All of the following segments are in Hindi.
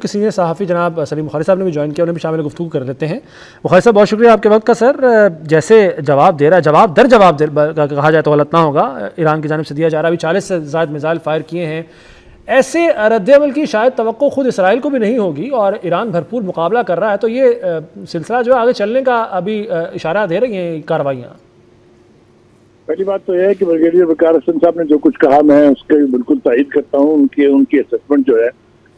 के सीनियर सहाफ़ी जनाब सलीम बुखारी साहब ने भी ज्वाइन किया, उन्हें भी शामिल गुफ्तगू कर लेते हैं। बुखारी साहब बहुत शुक्रिया आपके वक्त का। सर जैसे जवाब दे रहा है, जवाब कहा जाए तो गलत ना होगा, ईरान की जानिब से दिया जा रहा है। अभी 40 से ज़ायद मिसाइल फायर किए हैं। ऐसे रद्द-ए-अमल की शायद तवक्को खुद इसराइल को भी नहीं होगी और ईरान भरपूर मुकाबला कर रहा है, तो ये सिलसिला जो है आगे चलने का अभी इशारा दे रही हैं कार्रवाइयाँ। पहली बात तो यह है कि ब्रिगेडियर वकार हसन साहब ने जो कुछ कहा मैं उसके बिल्कुल तायद करता हूँ। उनकी असेसमेंट जो है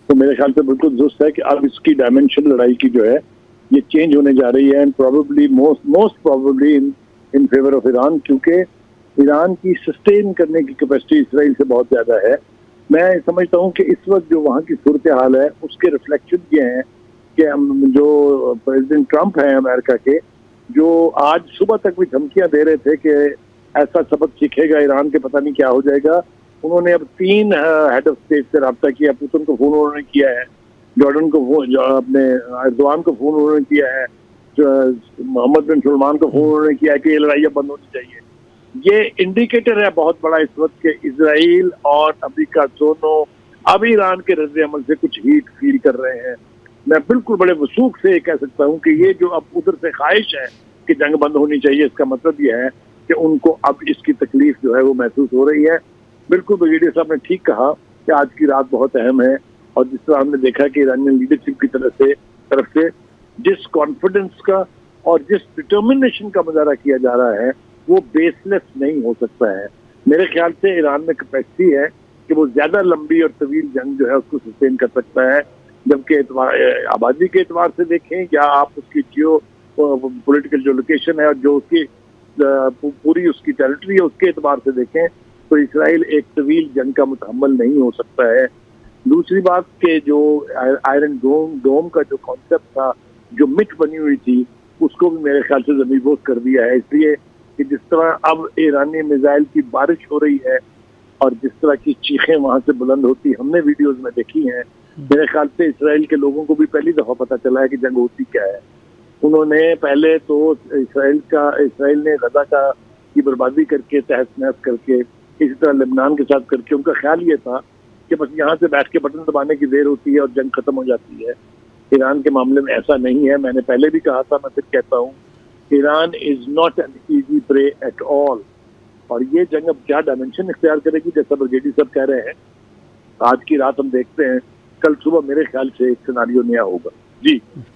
तो मेरे ख्याल से बिल्कुल दुरुस्त है कि अब इसकी डायमेंशन लड़ाई की जो है ये चेंज होने जा रही है and probably most probably in favour of Iran, क्योंकि ईरान की सस्टेन करने की कैपेसिटी इसराइल से बहुत ज्यादा है। मैं समझता हूँ कि इस वक्त जो वहाँ की सूरत हाल है उसके रिफ्लेक्शन ये हैं कि जो प्रेसिडेंट ट्रंप हैं अमेरिका के, जो आज सुबह तक भी धमकियां दे रहे थे कि ऐसा सबक सीखेगा ईरान के पता नहीं क्या हो जाएगा, उन्होंने अब 3 हेड ऑफ स्टेट से रब्ता किया। पुतिन को फोन उन्होंने किया है, जॉर्डन को फोन, अपने एर्दोआन को फोन उन्होंने किया है, मोहम्मद बिन सलमान को फोन उन्होंने किया है कि ये लड़ाई अब बंद होनी चाहिए। ये इंडिकेटर है बहुत बड़ा इस वक्त के इजराइल और अमेरिका दोनों अब ईरान के रद्द अमल से कुछ हीट फील कर रहे हैं। मैं बिल्कुल बड़े वसूख से कह सकता हूँ कि ये जो अब उधर से ख्वाहिश है कि जंग बंद होनी चाहिए, इसका मतलब ये है कि उनको अब इसकी तकलीफ जो है वो महसूस हो रही है। बिल्कुल ब्रिगेडियर साहब ने ठीक कहा कि आज की रात बहुत अहम है और जिस तरह हमने देखा कि ईरानियन लीडरशिप की तरफ से जिस कॉन्फिडेंस का और जिस डिटर्मिनेशन का मुजाहरा किया जा रहा है वो बेसलेस नहीं हो सकता है। मेरे ख्याल से ईरान में कैपेसिटी है कि वो ज्यादा लंबी और तवील जंग जो है उसको सस्टेन कर सकता है, जबकि आबादी के एतबार से देखें या आप उसकी जियो पॉलिटिकल जो लोकेशन है और जो उसकी पूरी उसकी टेरिटरी है उसके एतबार से देखें तो इसराइल एक तवील जंग का मुतहम्मल नहीं हो सकता है। दूसरी बात के जो आयरन डोम का जो कॉन्सेप्ट था, जो मिथ बनी हुई थी, उसको भी मेरे ख्याल से ज़मीनदोज़ कर दिया है। इसलिए कि जिस तरह अब ईरानी मिसाइल की बारिश हो रही है और जिस तरह की चीखें वहां से बुलंद होती हमने वीडियोस में देखी हैं, मेरे ख्याल से इसराइल के लोगों को भी पहली दफा पता चला है कि जंग होती क्या है। उन्होंने पहले तो इसराइल ने गजा का की बर्बादी करके, तहस नहस करके, इसी तरह लेबनान के साथ करके उनका ख्याल ये था कि बस यहाँ से बैठ के बटन दबाने की देर होती है और जंग खत्म हो जाती है। ईरान के मामले में ऐसा नहीं है। मैंने पहले भी कहा था, मैं फिर कहता हूँ, Iran is not an easy prey at all. और ये जंग अब क्या डायमेंशन इख्तियार करेगी, जैसा ब्रिगेडियर साहब कह रहे हैं, आज की रात हम देखते हैं, कल सुबह मेरे ख्याल से एक सिनारियो नया होगा। जी।